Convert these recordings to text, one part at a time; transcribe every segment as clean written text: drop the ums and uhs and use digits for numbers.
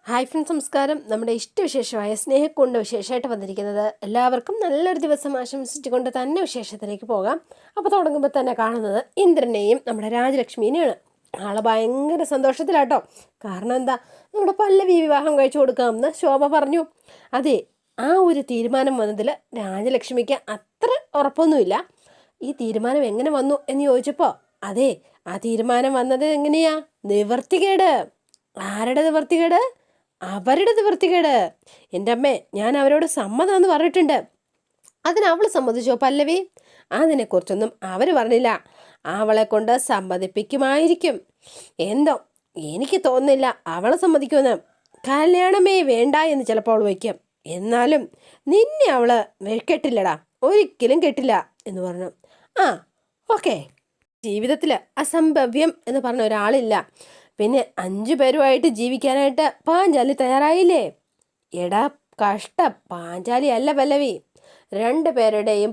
Hi friends, നമസ്കാരം. നമ്മുടെ ഇഷ്ടവിശേഷമായ സ്നേഹക്കൊണ്ട് വിശേഷമായിട്ട് വന്നിരിക്കുന്നത്. എല്ലാവർക്കും നല്ലൊരു ദിവസം ആശംസിച്ചുകൊണ്ട് തന്നെ വിശേഷത്തിലേക്ക് പോകാം. അപ്പോൾ തുടങ്ങുമ്പോൾ തന്നെ കാണുന്നത് ഇന്ദ്രനെയും നമ്മുടെ രാജലക്ഷ്മിനെയാണ്. ആളെ ഭയങ്കര സന്തോഷത്തിലാട്ടോ. കാരണം എന്താ, നമ്മുടെ പല്ലവി വിവാഹം കഴിച്ചു കൊടുക്കാമെന്ന് ശോഭ പറഞ്ഞു. അതെ, ആ ഒരു തീരുമാനം വന്നതിൽ രാജലക്ഷ്മിക്ക് അത്ര ഉറപ്പൊന്നുമില്ല. ഈ തീരുമാനം എങ്ങനെ വന്നു എന്ന് ചോദിച്ചപ്പോൾ, അതെ, ആ തീരുമാനം വന്നത് എങ്ങനെയാ? നിവർത്തികേട്. ആരുടെ നിവർത്തികേട്? അവരുടെ നിവൃത്തികേട്. എൻ്റെ അമ്മേ, ഞാൻ അവരോട് സമ്മതമെന്ന് പറഞ്ഞിട്ടുണ്ട്. അതിന് അവൾ സമ്മതിച്ചോ പല്ലവി? അതിനെക്കുറിച്ചൊന്നും അവർ പറഞ്ഞില്ല. അവളെ കൊണ്ട് സമ്മതിപ്പിക്കുമായിരിക്കും. എന്തോ എനിക്ക് തോന്നുന്നില്ല അവളെ സമ്മതിക്കുമെന്ന്. കല്യാണമേ വേണ്ട എന്ന് ചിലപ്പോൾ അവൾ വയ്ക്കും. എന്നാലും നിന്നെ അവള് കെട്ടില്ലടാ, ഒരിക്കലും കെട്ടില്ല എന്ന് പറഞ്ഞു. ആ, ഓക്കെ. ജീവിതത്തിൽ അസംഭവ്യം എന്ന് പറഞ്ഞ ഒരാളില്ല. പിന്നെ 5 പേരുമായിട്ട് ജീവിക്കാനായിട്ട് പാഞ്ചാലി തയ്യാറായില്ലേ? എടാ കഷ്ട, പാഞ്ചാലി അല്ല പല്ലവി. 2 പേരുടെയും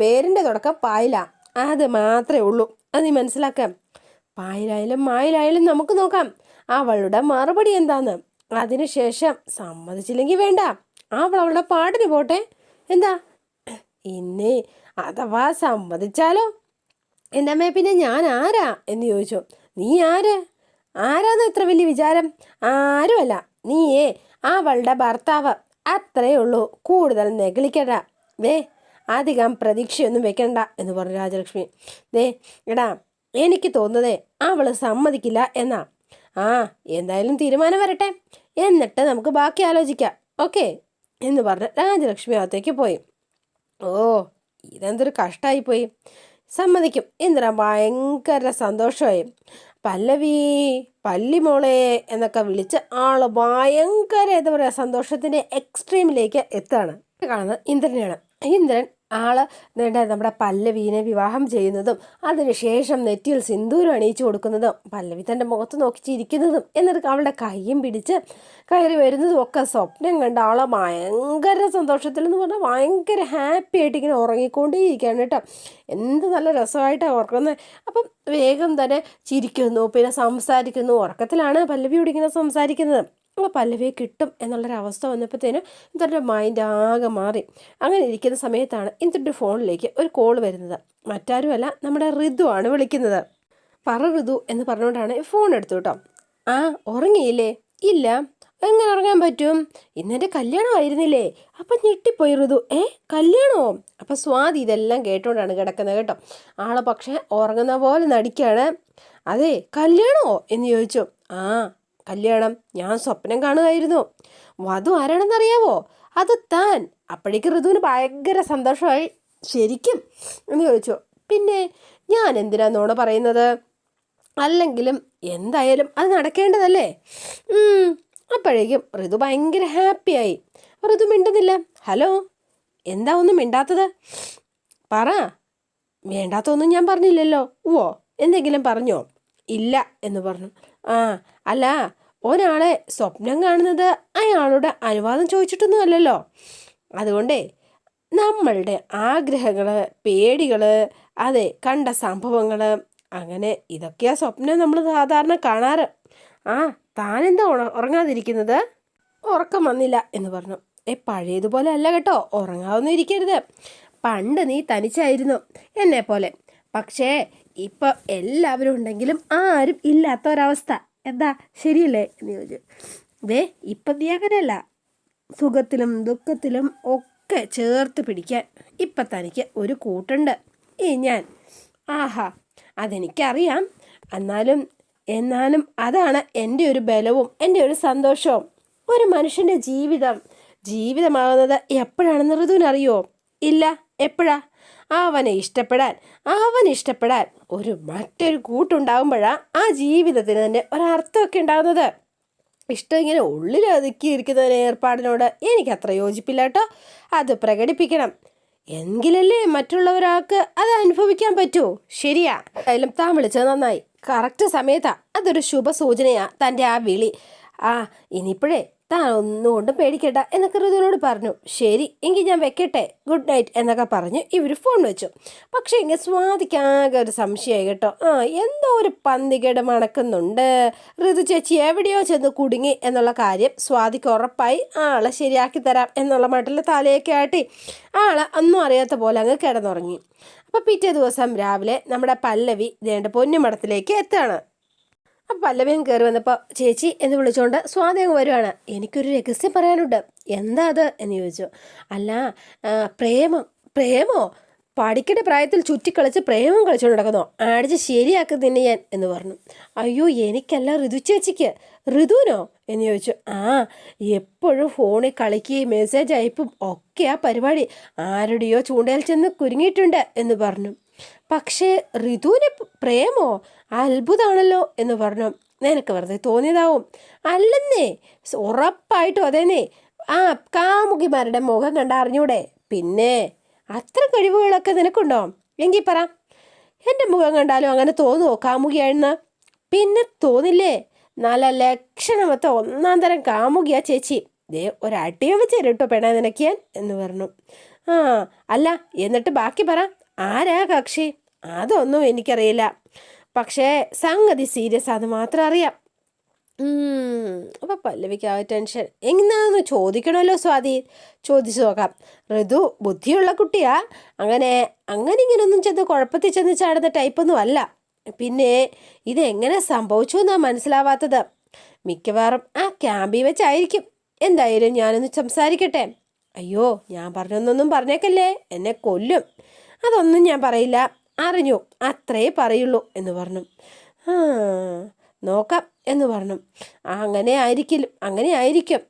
പേരിൻ്റെ തുടക്കം പായില. അത് മാത്രമേ ഉള്ളൂ. അത് നീ മനസ്സിലാക്കാം. പായിലായാലും മായിലായാലും നമുക്ക് നോക്കാം അവളുടെ മറുപടി എന്താന്ന്. അതിനുശേഷം സമ്മതിച്ചില്ലെങ്കിൽ വേണ്ട, അവളുടെ പാട്ടിന് പോട്ടെ. എന്താ ഇന്നേ അഥവാ സമ്മതിച്ചാലോ? എൻ്റെ അമ്മേ, പിന്നെ ഞാൻ ആരാ എന്ന് ചോദിച്ചു. നീ ആരാന്ന് ഇത്ര വലിയ വിചാരം? ആരുമല്ല, നീയേ അവളുടെ ഭർത്താവ്, അത്രയേ ഉള്ളൂ. കൂടുതൽ നെഗളിക്കണ്ട. ദേ, അധികം പ്രതീക്ഷയൊന്നും വെക്കണ്ട എന്ന് പറഞ്ഞു രാജലക്ഷ്മി. ദേ എടാ, എനിക്ക് തോന്നുന്നതേ അവള് സമ്മതിക്കില്ല എന്നാ. ആ, എന്തായാലും തീരുമാനം വരട്ടെ, എന്നിട്ട് നമുക്ക് ബാക്കി ആലോചിക്കാം, ഓക്കെ എന്ന് പറഞ്ഞ് രാജലക്ഷ്മി അകത്തേക്ക് പോയി. ഓ, ഇതെന്തൊരു കഷ്ടമായിപ്പോയി. സമ്മതിക്കും. ഇന്ദ്ര ഭയങ്കര സന്തോഷമായി. പല്ലവി, പല്ലിമോളെ എന്നൊക്കെ വിളിച്ച് ആള് ഭയങ്കര എന്താ പറയുക, സന്തോഷത്തിൻ്റെ എക്സ്ട്രീമിലേക്ക് എത്തുകയാണ്. കാണുന്നത് ഇന്ദ്രനെയാണ്. ഇന്ദ്രൻ നമ്മുടെ പല്ലവീനെ വിവാഹം ചെയ്യുന്നതും അതിനുശേഷം നെറ്റിയിൽ സിന്ദൂരം അണിയിച്ചു കൊടുക്കുന്നതും പല്ലവി തൻ്റെ മുഖത്ത് നോക്കി ചിരിക്കുന്നതും എന്നിട്ട് അവളുടെ കൈയും പിടിച്ച് കയറി വരുന്നതും ഒക്കെ സ്വപ്നം കണ്ട ആളെ ഭയങ്കര സന്തോഷത്തിൽ എന്ന് പറഞ്ഞാൽ ഭയങ്കര ഹാപ്പി ആയിട്ട് ഇങ്ങനെ ഉറങ്ങിക്കൊണ്ടേയിരിക്കുകയാണ് കേട്ടോ. എന്ത് നല്ല രസമായിട്ടാണ് ഉറക്കുന്നത്. അപ്പം വേഗം തന്നെ ചിരിക്കുന്നു, പിന്നെ സംസാരിക്കുന്നു. ഉറക്കത്തിലാണ് പല്ലവിയോട് ഇങ്ങനെ സംസാരിക്കുന്നത്. അപ്പോൾ പല്ലവിയെ കിട്ടും എന്നുള്ളൊരവസ്ഥ വന്നപ്പോഴത്തേനും ഇന്ദ്രൻ്റെ മൈൻഡ് ആകെ മാറി. അങ്ങനെ ഇരിക്കുന്ന സമയത്താണ് ഇന്ദ്രൻ്റെ ഫോണിലേക്ക് ഒരു കോൾ വരുന്നത്. മറ്റാരുമല്ല, നമ്മുടെ ഋതു ആണ് വിളിക്കുന്നത്. പറ ഋതു എന്ന് പറഞ്ഞുകൊണ്ടാണ് ഫോൺ എടുത്തു കേട്ടോ. ആ, ഉറങ്ങിയില്ലേ? ഇല്ല. എങ്ങനെ ഉറങ്ങാൻ പറ്റും? ഇന്നെൻ്റെ കല്യാണമായിരുന്നില്ലേ? അപ്പം ഞെട്ടിപ്പോയി ഋതു. കല്യാണമോ? അപ്പം സ്വാതി ഇതെല്ലാം കേട്ടോണ്ടാണ് കിടക്കുന്നത് കേട്ടോ. ആളെ പക്ഷേ ഉറങ്ങുന്ന പോലെ നടിക്കുകയാണ്. അതെ, കല്യാണമോ എന്ന് ചോദിച്ചു. ആ, കല്യാണം ഞാൻ സ്വപ്നം കാണുകയായിരുന്നു. വധു ആരാണെന്നറിയാവോ? അത് താൻ. അപ്പോഴേക്ക് ഋതുവിന് ഭയങ്കര സന്തോഷമായി. ശരിക്കും എന്ന് ചോദിച്ചു. പിന്നെ ഞാൻ എന്തിനാ നോണ പറയുന്നത്? അല്ലെങ്കിലും എന്തായാലും അത് നടക്കേണ്ടതല്ലേ. അപ്പോഴേക്കും ഋതു ഭയങ്കര ഹാപ്പിയായി. ഋതു മിണ്ടുന്നില്ല. ഹലോ, എന്താ ഒന്നും മിണ്ടാത്തത്? പറ. വേണ്ടാത്തൊന്നും ഞാൻ പറഞ്ഞില്ലല്ലോ. ഓ, എന്തെങ്കിലും പറഞ്ഞോ? ഇല്ല എന്ന് പറഞ്ഞു. ആ, അല്ല, ഒരാളെ സ്വപ്നം കാണുന്നത് അയാളുടെ അനുവാദം ചോദിച്ചിട്ടൊന്നും അല്ലല്ലോ. അതുകൊണ്ടേ നമ്മളുടെ ആഗ്രഹങ്ങൾ, പേടികൾ, അതെ, കണ്ട സംഭവങ്ങൾ, അങ്ങനെ ഇതൊക്കെയാ സ്വപ്നം നമ്മൾ സാധാരണ കാണാറ്. ആ, താനെന്താ ഉറങ്ങാതിരിക്കുന്നത്? ഉറക്കം വന്നില്ല എന്ന് പറഞ്ഞു. പഴയതുപോലെ അല്ല കേട്ടോ, ഉറങ്ങാതൊന്നും ഇരിക്കരുത്. പണ്ട് നീ തനിച്ചായിരുന്നു എന്നെ പോലെ. പക്ഷേ ഇപ്പം എല്ലാവരും ഉണ്ടെങ്കിലും ആരും ഇല്ലാത്ത ഒരവസ്ഥ. എന്താ, ശരിയല്ലേ എന്ന് ചോദിച്ചു. ഇപ്പം നീ അങ്ങനെയല്ല. സുഖത്തിലും ദുഃഖത്തിലും ഒക്കെ ചേർത്ത് പിടിക്കാൻ ഇപ്പം തനിക്ക് ഒരു കൂട്ടുണ്ട്, ഈ ഞാൻ. ആഹാ, അതെനിക്കറിയാം. എന്നാലും അതാണ് എൻ്റെ ഒരു ബലവും എൻ്റെ ഒരു സന്തോഷവും. ഒരു മനുഷ്യൻ്റെ ജീവിതമാകുന്നത് എപ്പോഴാണെന്ന് ഋതുവിനറിയോ? ഇല്ല. എപ്പോഴാ? അവനെ ഇഷ്ടപ്പെടാൻ മറ്റൊരു കൂട്ടുണ്ടാകുമ്പോഴാണ് ആ ജീവിതത്തിന് തന്നെ ഒരർത്ഥമൊക്കെ ഉണ്ടാകുന്നത്. ഇഷ്ടം ഇങ്ങനെ ഉള്ളിലൊതുക്കിയിരിക്കുന്ന ഏർപ്പാടിനോട് എനിക്കത്ര യോജിപ്പില്ല കേട്ടോ. അത് പ്രകടിപ്പിക്കണം, എങ്കിലല്ലേ മറ്റുള്ളവരാൾക്ക് അത് അനുഭവിക്കാൻ പറ്റൂ. ശരിയാ. എന്തായാലും താൻ വിളിച്ചത് നന്നായി. കറക്റ്റ് സമയത്താ. അതൊരു ശുഭസൂചനയാ തൻ്റെ ആ വിളി. ഇനിയിപ്പോഴേ താൻ ഒന്നുകൊണ്ടും പേടിക്കണ്ട എന്നൊക്കെ ഋതുവിനോട് പറഞ്ഞു. ശരി എങ്കിൽ ഞാൻ വെക്കട്ടെ, ഗുഡ് നൈറ്റ് എന്നൊക്കെ പറഞ്ഞ് ഇവർ ഫോൺ വെച്ചു. പക്ഷേ എങ്കിൽ സ്വാതിക്കാകെ ഒരു സംശയമായി കേട്ടോ. എന്തോ ഒരു പന്തികേട് മണക്കുന്നുണ്ട്, ഋതു ചേച്ചി എവിടെയോ ചെന്ന് കുടുങ്ങി എന്നുള്ള കാര്യം സ്വാതിക്ക് ഉറപ്പായി. ആളെ ശരിയാക്കി തരാം എന്നുള്ള മട്ടിൽ തലയൊക്കെ ആട്ടി ആളെ ഒന്നും അറിയാത്ത പോലെ അങ്ങ് കിടന്നുറങ്ങി. അപ്പോൾ പിറ്റേ ദിവസം രാവിലെ നമ്മുടെ പല്ലവി ദേണ്ട പൊന്നുമടത്തിലേക്ക് എത്തുകയാണ്. അപ്പം പല്ലവിയും കയറി വന്നപ്പോൾ ചേച്ചി എന്ന് വിളിച്ചുകൊണ്ട് സ്വാതി അങ്ങ് വരുവാണ്. എനിക്കൊരു രഹസ്യം പറയാനുണ്ട്. എന്താ അത് എന്ന് ചോദിച്ചു. അല്ല, പ്രേമോ പഠിക്കേണ്ട പ്രായത്തിൽ ചുറ്റിക്കളിച്ച് പ്രേമം കളിച്ചുകൊണ്ട് നടക്കുന്നോ? അടിച്ച് ശരിയാക്കുന്നില്ല ഞാൻ എന്ന് പറഞ്ഞു. അയ്യോ എനിക്കല്ല, ഋതു ചേച്ചിക്ക്. ഋതുവിനോ എന്ന് ചോദിച്ചു. എപ്പോഴും ഫോണിൽ കളിക്കുകയും മെസ്സേജ് അയപ്പും ഒക്കെ ആ പരിപാടി. ആരുടെയോ ചൂണ്ടയിൽ ചെന്ന് കുരുങ്ങിയിട്ടുണ്ട് എന്ന് പറഞ്ഞു. പക്ഷേ ഋതുവിന് പ്രേമോ? അത്ഭുതമാണല്ലോ എന്ന് പറഞ്ഞു. നിനക്ക് വെറുതെ തോന്നിയതാവും. അല്ലെന്നേ, ഉറപ്പായിട്ടും അതേന്നേ. കാമുകിമാരുടെ മുഖം കണ്ട അറിഞ്ഞൂടെ? പിന്നെ അത്ര കഴിവുകളൊക്കെ നിനക്കുണ്ടോ? എങ്കിൽ പറ. എൻ്റെ മുഖം കണ്ടാലും അങ്ങനെ തോന്നുമോ കാമുകിയാണെന്ന്? പിന്നെ തോന്നില്ലേ? നല്ല ലക്ഷണമൊത്ത ഒന്നാം തരം കാമുകിയാ ചേച്ചി. ഒരടിയോ വെച്ച് കേട്ടോ പെണ്ണ നിനക്ക് ഞാൻ എന്ന് പറഞ്ഞു. അല്ല, എന്നിട്ട് ബാക്കി പറ. ആരാ കക്ഷി? അതൊന്നും എനിക്കറിയില്ല, പക്ഷേ സംഗതി സീരിയസ് അത് മാത്രം അറിയാം. അപ്പം പല്ലവിക്ക് ആ ടെൻഷൻ. എങ്ങനെയാണെന്ന് ചോദിക്കണമല്ലോ സ്വാതി, ചോദിച്ചു നോക്കാം. ഋതു ബുദ്ധിയുള്ള കുട്ടിയാ, അങ്ങനെ ഇങ്ങനൊന്നും ചെന്ന് കുഴപ്പത്തിൽ ചെന്ന് ചാടുന്ന ടൈപ്പൊന്നും അല്ല. പിന്നെ ഇതെങ്ങനെ സംഭവിച്ചു എന്നാണ് മനസ്സിലാവാത്തത്. മിക്കവാറും ആ ക്യാമ്പിൽ വെച്ചായിരിക്കും. എന്തായാലും ഞാനൊന്ന് സംസാരിക്കട്ടെ. അയ്യോ, ഞാൻ പറഞ്ഞൊന്നും പറഞ്ഞേക്കല്ലേ, എന്നെ കൊല്ലും. അതൊന്നും ഞാൻ പറയില്ല, അറിഞ്ഞു അത്രേ പറയുള്ളൂ എന്ന് പറഞ്ഞു. നോക്കാം എന്ന് പറഞ്ഞു. അങ്ങനെ ആയിരിക്കും.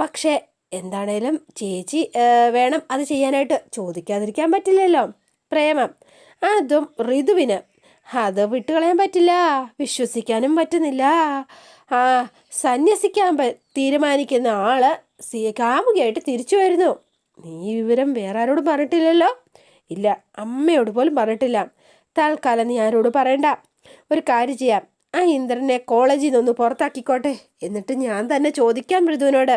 പക്ഷേ എന്താണേലും ചേച്ചി വേണം അത് ചെയ്യാനായിട്ട്. ചോദിക്കാതിരിക്കാൻ പറ്റില്ലല്ലോ. പ്രേമം അതും ഋതുവിന്, അത് വിട്ടുകളയാൻ പറ്റില്ല, വിശ്വസിക്കാനും പറ്റുന്നില്ല. സന്യസിക്കാൻ തീരുമാനിക്കുന്ന ആള് കാമുകിയായിട്ട് തിരിച്ചു വരുന്നു. നീ വിവരം വേറെ ആരോടും പറഞ്ഞിട്ടില്ലല്ലോ? ഇല്ല, അമ്മയോട് പോലും പറഞ്ഞിട്ടില്ല. തൽക്കാലം നീ ആരോട് പറയണ്ട. ഒരു കാര്യം ചെയ്യാം, ആ ഇന്ദ്രനെ കോളേജിൽ നിന്നൊന്ന് പുറത്താക്കിക്കോട്ടെ, എന്നിട്ട് ഞാൻ തന്നെ ചോദിക്കാം ഋതുവിനോട്.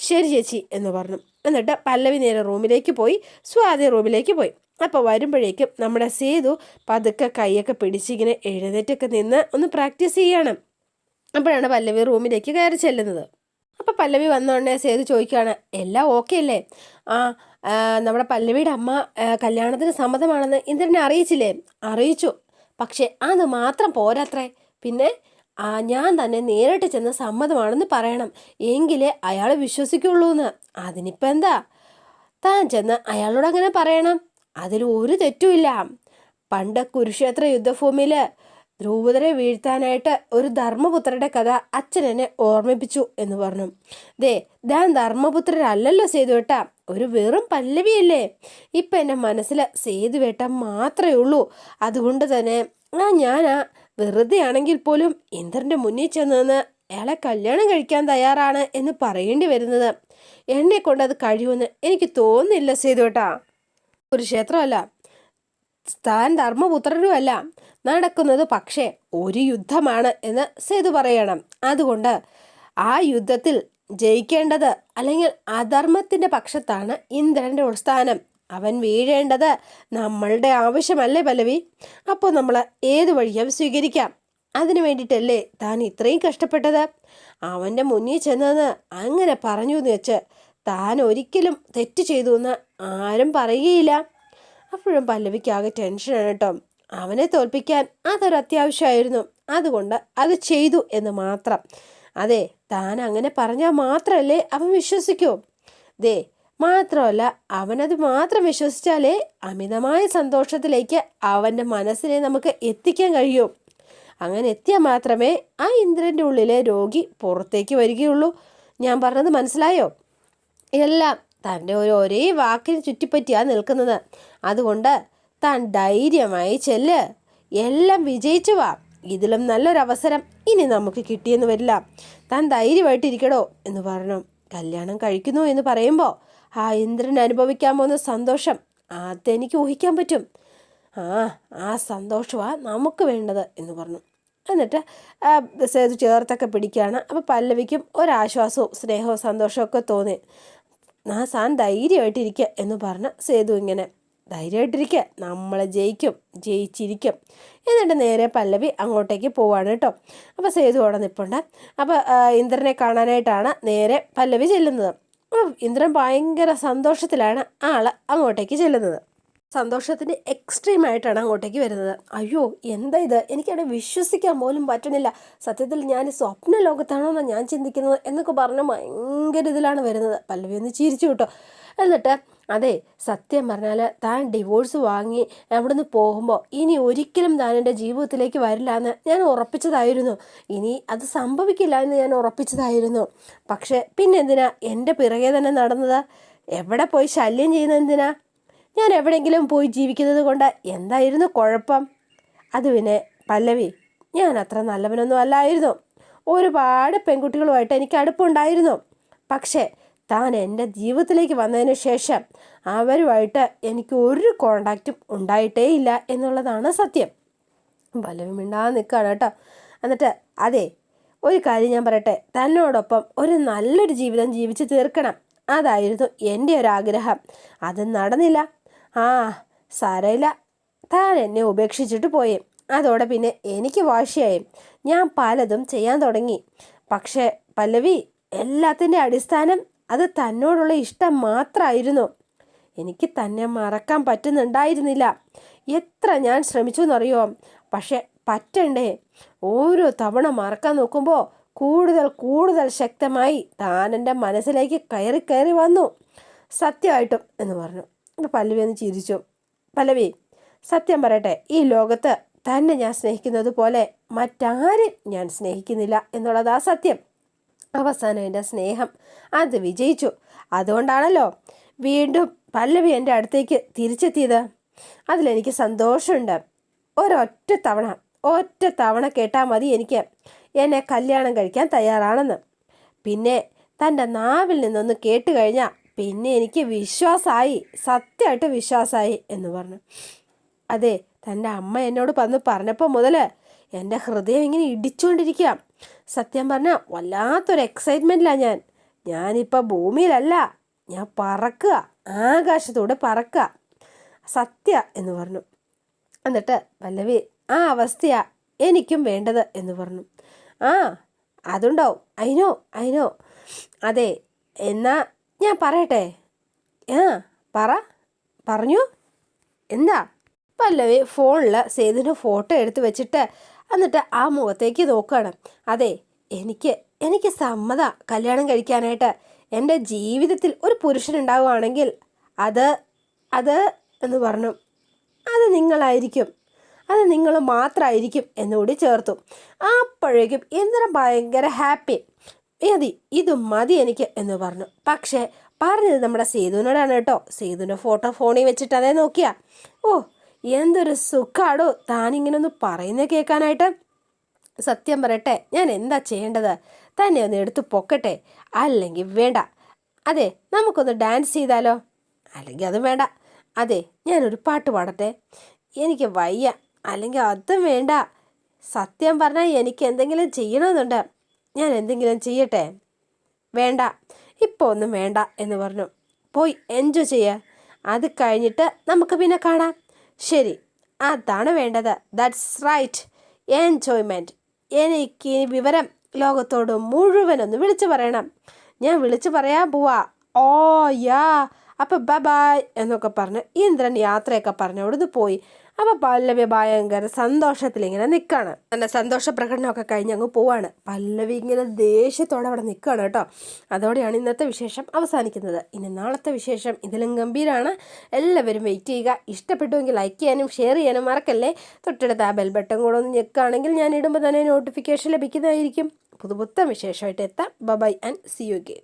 ശരി ചേച്ചി എന്ന് പറഞ്ഞു. എന്നിട്ട് പല്ലവി നേരെ റൂമിലേക്ക് പോയി, സ്വാതി റൂമിലേക്ക് പോയി. അപ്പോൾ വരുമ്പോഴേക്കും നമ്മുടെ സേതു പതുക്കെ കൈയൊക്കെ പിടിച്ചിങ്ങനെ എഴുന്നേറ്റൊക്കെ നിന്ന് ഒന്ന് പ്രാക്ടീസ് ചെയ്യണം. അപ്പോഴാണ് പല്ലവി റൂമിലേക്ക് കയറി ചെല്ലുന്നത്. അപ്പോൾ പല്ലവി വന്നോണ്ടേ സേതു ചോദിക്കുകയാണ്, എല്ലാം ഓക്കെ അല്ലേ? നമ്മുടെ പല്ലവിയുടെ അമ്മ കല്യാണത്തിന് സമ്മതമാണെന്ന് ഇന്ദ്രനെ അറിയിച്ചില്ലേ? അറിയിച്ചു. പക്ഷെ അത് മാത്രം പോരാത്രേ. പിന്നെ ഞാൻ തന്നെ നേരിട്ട് ചെന്ന് സമ്മതമാണെന്ന് പറയണം, എങ്കിലേ അയാൾ വിശ്വസിക്കുള്ളൂ എന്ന്. അതിനിപ്പോൾ എന്താ? താൻ ചെന്ന് അയാളോട് അങ്ങനെ പറയണം, അതിൽ ഒരു തെറ്റുമില്ല. പണ്ട് കുരുക്ഷേത്ര യുദ്ധഭൂമിയിൽ ദ്രൗപദരെ വീഴ്ത്താനായിട്ട് ഒരു ധർമ്മപുത്രരുടെ കഥ അച്ഛൻ എന്നെ ഓർമ്മിപ്പിച്ചു എന്ന് പറഞ്ഞു. ഞാൻ ധർമ്മപുത്രരല്ലല്ലോ സേതുവേട്ട, ഒരു വെറും പല്ലവിയല്ലേ. ഇപ്പം എൻ്റെ മനസ്സിൽ സേതുവേട്ട മാത്രമേ ഉള്ളൂ. അതുകൊണ്ട് തന്നെ ഞാൻ വെറുതെ ആണെങ്കിൽ പോലും ഇന്ദ്രൻ്റെ മുന്നിൽ ചെന്ന് അയാളെ കല്യാണം കഴിക്കാൻ തയ്യാറാണ് എന്ന് പറയേണ്ടി വരുന്നത്. എന്നെ കൊണ്ട് അത് കഴിയുമെന്ന് എനിക്ക് തോന്നുന്നില്ല സേതുവേട്ട. കുരുക്ഷേത്രമല്ല, താൻ ധർമ്മപുത്രരുമല്ല. നടക്കുന്നത് പക്ഷേ ഒരു യുദ്ധമാണ് എന്ന് സേതു പറയണം. അതുകൊണ്ട് ആ യുദ്ധത്തിൽ ജയിക്കേണ്ടത്, അല്ലെങ്കിൽ അധർമ്മത്തിൻ്റെ പക്ഷത്താണ് ഇന്ദ്രൻ്റെ സ്ഥാനം. അവൻ വീഴേണ്ടത് നമ്മളുടെ ആവശ്യമല്ലേ പല്ലവി? അപ്പോൾ നമ്മൾ ഏത് വഴിയും സ്വീകരിക്കാം. അതിനു വേണ്ടിയിട്ടല്ലേ താൻ ഇത്രയും കഷ്ടപ്പെട്ടത്? അവൻ്റെ മുന്നിൽ ചെന്നെന്ന് അങ്ങനെ പറഞ്ഞു എന്ന് വെച്ച് താൻ ഒരിക്കലും തെറ്റ് ചെയ്തു എന്ന് ആരും പറയുകയില്ല. അപ്പോഴും പല്ലവിക്കാകെ ടെൻഷനാണ് കേട്ടോ. അവനെ തോൽപ്പിക്കാൻ അതൊരു അത്യാവശ്യമായിരുന്നു, അതുകൊണ്ട് അത് ചെയ്തു എന്ന് മാത്രം. അതെ, താൻ അങ്ങനെ പറഞ്ഞാൽ മാത്രമല്ലേ അവൻ വിശ്വസിക്കൂ. മാത്രമല്ല, അവനത് മാത്രം വിശ്വസിച്ചാലേ അമിതമായ സന്തോഷത്തിലേക്ക് അവൻ്റെ മനസ്സിനെ നമുക്ക് എത്തിക്കാൻ കഴിയൂ. അങ്ങനെ എത്തിയാൽ മാത്രമേ ആ ഇന്ദ്രൻ്റെ ഉള്ളിലെ രോഗി പുറത്തേക്ക് വരികയുള്ളൂ. ഞാൻ പറഞ്ഞത് മനസ്സിലായോ? എല്ലാം തൻ്റെ ഒരേ വാക്കിന് ചുറ്റിപ്പറ്റിയാണ് നിൽക്കുന്നത്. അതുകൊണ്ട് താൻ ധൈര്യമായി ചെല്ല്, എല്ലാം വിജയിച്ചു വാ. ഇതിലും നല്ലൊരവസരം ഇനി നമുക്ക് കിട്ടിയെന്ന് വരില്ല. താൻ ധൈര്യമായിട്ടിരിക്കടോ എന്ന് പറഞ്ഞു. കല്യാണം കഴിക്കുന്നു എന്ന് പറയുമ്പോൾ ആ ഇന്ദ്രൻ അനുഭവിക്കാൻ പോകുന്ന സന്തോഷം അതെനിക്ക് ഊഹിക്കാൻ പറ്റും. ആ സന്തോഷമാണ് നമുക്ക് വേണ്ടത് എന്ന് പറഞ്ഞു. എന്നിട്ട് സേതു ചേർത്തൊക്കെ പിടിക്കുകയാണ്. അപ്പോൾ പല്ലവിക്കും ഒരാശ്വാസവും സ്നേഹവും സന്തോഷവും ഒക്കെ തോന്നി. സാൻ ധൈര്യമായിട്ടിരിക്കുക എന്ന് പറഞ്ഞ് സേതു ഇങ്ങനെ ധൈര്യമായിട്ടിരിക്കുക, നമ്മൾ ജയിച്ചിരിക്കും. എന്നിട്ട് നേരെ പല്ലവി അങ്ങോട്ടേക്ക് പോവാണ് കേട്ടോ. അപ്പോൾ സേതു അവിടെ നിൽപ്പുണ്ട്. അപ്പോൾ ഇന്ദ്രനെ കാണാനായിട്ടാണ് നേരെ പല്ലവി ചെല്ലുന്നത്. ഇന്ദ്രൻ ഭയങ്കര സന്തോഷത്തിലാണ് അങ്ങോട്ടേക്ക് ചെല്ലുന്നത്. സന്തോഷത്തിൻ്റെ എക്സ്ട്രീമായിട്ടാണ് അങ്ങോട്ടേക്ക് വരുന്നത്. അയ്യോ എന്താ ഇത്, എനിക്കവിടെ വിശ്വസിക്കാൻ പോലും പറ്റണില്ല, സത്യത്തിൽ ഞാൻ സ്വപ്ന ലോകത്താണോന്നാണ് ഞാൻ ചിന്തിക്കുന്നത് എന്നൊക്കെ പറഞ്ഞ് ഭയങ്കര ഇതിലാണ് വരുന്നത്. പല്ലവി ഒന്ന് ചിരിച്ചു കേട്ടോ. എന്നിട്ട് അതെ, സത്യം പറഞ്ഞാൽ താൻ ഡിവോഴ്സ് വാങ്ങി അവിടെ നിന്ന് പോകുമ്പോൾ ഇനി ഒരിക്കലും താൻ എൻ്റെ ജീവിതത്തിലേക്ക് വരില്ല എന്ന് ഞാൻ ഉറപ്പിച്ചതായിരുന്നു. ഇനി അത് സംഭവിക്കില്ല എന്ന് ഞാൻ ഉറപ്പിച്ചതായിരുന്നു. പക്ഷേ പിന്നെന്തിനാ എൻ്റെ പിറകെ തന്നെ നടന്നത്? എവിടെ പോയി ശല്യം ചെയ്യുന്നത് എന്തിനാ? ഞാൻ എവിടെയെങ്കിലും പോയി ജീവിക്കുന്നത് കൊണ്ട് എന്തായിരുന്നു കുഴപ്പം? അത് പിന്നെ പല്ലവി, ഞാൻ അത്ര നല്ലവനൊന്നും അല്ലായിരുന്നു. ഒരുപാട് പെൺകുട്ടികളുമായിട്ട് എനിക്ക് അടുപ്പുണ്ടായിരുന്നു. പക്ഷേ താൻ എൻ്റെ ജീവിതത്തിലേക്ക് വന്നതിന് ശേഷം അവരുമായിട്ട് എനിക്ക് ഒരു കോണ്ടാക്റ്റും ഉണ്ടായിട്ടേ ഇല്ല എന്നുള്ളതാണ് സത്യം. പല്ലവി മിണ്ടാതെ നിൽക്കുകയാണ് കേട്ടോ. എന്നിട്ട് അതെ, ഒരു കാര്യം ഞാൻ പറയട്ടെ, തന്നോടൊപ്പം ഒരു നല്ലൊരു ജീവിതം ജീവിച്ച് തീർക്കണം, അതായിരുന്നു എൻ്റെ ഒരാഗ്രഹം. അത് നടന്നില്ല. സാരമില്ല, താൻ എന്നെ ഉപേക്ഷിച്ചിട്ട് പോയി. അതോടെ പിന്നെ എനിക്ക് വാശിയായി. ഞാൻ പലതും ചെയ്യാൻ തുടങ്ങി. പക്ഷേ പല്ലവി, എല്ലാത്തിൻ്റെ അടിസ്ഥാനം അത് തന്നോടുള്ള ഇഷ്ടം മാത്രമായിരുന്നു. എനിക്ക് തന്നെ മറക്കാൻ പറ്റുന്നുണ്ടായിരുന്നില്ല. എത്ര ഞാൻ ശ്രമിച്ചു എന്നറിയോ? പക്ഷെ പറ്റണ്ടേ. ഓരോ തവണ മറക്കാൻ നോക്കുമ്പോൾ കൂടുതൽ ശക്തമായി താൻ എൻ്റെ മനസ്സിലേക്ക് കയറി വന്നു. സത്യമായിട്ടും എന്ന് പറഞ്ഞു. അപ്പോൾ പല്ലവി ഒന്ന് ചിരിച്ചു. പല്ലവി, സത്യം പറയട്ടെ, ഈ ലോകത്ത് തന്നെ ഞാൻ സ്നേഹിക്കുന്നത് പോലെ മറ്റാരും ഞാൻ സ്നേഹിക്കുന്നില്ല എന്നുള്ളതാ സത്യം. അവസാനം എൻ്റെ സ്നേഹം അത് വിജയിച്ചു. അതുകൊണ്ടാണല്ലോ വീണ്ടും പല്ലവി എൻ്റെ അടുത്തേക്ക് തിരിച്ചെത്തിയത്. അതിലെനിക്ക് സന്തോഷമുണ്ട്. ഒറ്റ തവണ കേട്ടാൽ മതി എനിക്ക് എന്നെ കല്യാണം കഴിക്കാൻ തയ്യാറാണെന്ന്. പിന്നെ തൻ്റെ നാവിൽ നിന്നൊന്ന് കേട്ട് കഴിഞ്ഞാൽ പിന്നെ എനിക്ക് വിശ്വാസമായി, സത്യമായിട്ട് വിശ്വാസമായി എന്ന് പറഞ്ഞു. അതെ, തൻ്റെ അമ്മ എന്നോട് പറഞ്ഞപ്പോൾ മുതൽ എൻ്റെ ഹൃദയം ഇങ്ങനെ ഇടിച്ചുകൊണ്ടിരിക്കുക. സത്യം പറഞ്ഞാൽ വല്ലാത്തൊരു എക്സൈറ്റ്മെൻറ്റിലാണ് ഞാനിപ്പോൾ ഭൂമിയിലല്ല, ഞാൻ പറക്കുക, ആകാശത്തൂടെ പറക്കുക, സത്യ എന്ന് പറഞ്ഞു. എന്നിട്ട് പല്ലവി, ആ അവസ്ഥയാ എനിക്കും വേണ്ടത് എന്ന് പറഞ്ഞു. അതുണ്ടാവും, അയിനോ. അതെ, എന്നാ ഞാൻ പറയട്ടെ? പറഞ്ഞു. എന്താ? പല്ലവി ഫോണിൽ സേതുവിൻ്റെ ഫോട്ടോ എടുത്ത് വെച്ചിട്ട് എന്നിട്ട് ആ മുഖത്തേക്ക് നോക്കുകയാണ്. അതെ, എനിക്ക് സമ്മത കല്യാണം കഴിക്കാനായിട്ട്. എൻ്റെ ജീവിതത്തിൽ ഒരു പുരുഷനുണ്ടാവുകയാണെങ്കിൽ അത് എന്ന് പറഞ്ഞു. അത് നിങ്ങളായിരിക്കും, അത് നിങ്ങൾ മാത്രമായിരിക്കും എന്നുകൂടി ചേർത്തു. അപ്പോഴേക്കും ഇന്ദ്രൻ ഭയങ്കര ഹാപ്പി. ഇത് മതി എനിക്ക് എന്ന് പറഞ്ഞു. പക്ഷേ പറഞ്ഞത് നമ്മുടെ സേതുവിനോടാണ് കേട്ടോ. സേതുവിൻ്റെ ഫോട്ടോ ഫോണിൽ വെച്ചിട്ട് അതേ നോക്കിയാ. എന്തൊരു സുഖാടോ താനിങ്ങനെ ഒന്ന് പറയുന്നത് കേൾക്കാനായിട്ട്. സത്യം പറയട്ടെ, ഞാൻ എന്താ ചെയ്യേണ്ടത്? തന്നെ ഒന്ന് എടുത്ത് പൊക്കട്ടെ, അല്ലെങ്കിൽ വേണ്ട. അതെ, നമുക്കൊന്ന് ഡാൻസ് ചെയ്താലോ? അല്ലെങ്കിൽ അതും വേണ്ട. അതെ, ഞാനൊരു പാട്ട് പാടട്ടെ? എനിക്ക് വയ്യ. അല്ലെങ്കിൽ അതും വേണ്ട. സത്യം പറഞ്ഞാൽ എനിക്ക് എന്തെങ്കിലും ചെയ്യണമെന്നുണ്ട്. ഞാൻ എന്തെങ്കിലും ചെയ്യട്ടെ? വേണ്ട, ഇപ്പോൾ ഒന്നും വേണ്ട എന്ന് പറഞ്ഞു. പോയി എൻജോയ് ചെയ്യുക, അത് കഴിഞ്ഞിട്ട് നമുക്ക് പിന്നെ കാണാം. ശരി, അതാണ് വേണ്ടത്. That's right, enjoyment. എനിക്ക് ഈ വിവരം ലോകത്തോട് മുഴുവനൊന്ന് വിളിച്ചു പറയണം. ഞാൻ വിളിച്ചു പറയാൻ പോവാ. അപ്പം ബൈ എന്നൊക്കെ പറഞ്ഞ് ഇന്ദ്രൻ യാത്രയൊക്കെ പറഞ്ഞ് അവിടുന്ന് പോയി. അപ്പോൾ പല്ലവി ഭയങ്കര സന്തോഷത്തിൽ ഇങ്ങനെ നിൽക്കുകയാണ്. നല്ല സന്തോഷ പ്രകടനമൊക്കെ കഴിഞ്ഞ് അങ്ങ് പോവാണ്. പല്ലവി ഇങ്ങനെ ദേഷ്യത്തോടെ അവിടെ നിൽക്കുകയാണ് കേട്ടോ. അതോടെയാണ് ഇന്നത്തെ വിശേഷം അവസാനിക്കുന്നത്. ഇനി നാളത്തെ വിശേഷം ഇതിലും ഗംഭീരമാണ്. എല്ലാവരും വെയിറ്റ് ചെയ്യുക. ഇഷ്ടപ്പെട്ടുവെങ്കിൽ ലൈക്ക് ചെയ്യാനും ഷെയർ ചെയ്യാനും മറക്കല്ലേ. തൊട്ടടുത്ത് ആ ബെൽ ബട്ടൺ കൂടെ ഒന്ന് ഞെക്കുകയാണെങ്കിൽ ഞാൻ ഇടുമ്പോൾ തന്നെ നോട്ടിഫിക്കേഷൻ ലഭിക്കുന്നതായിരിക്കും. പുതുപുത്തൻ വിശേഷമായിട്ട് എത്താം. Bye and see you again.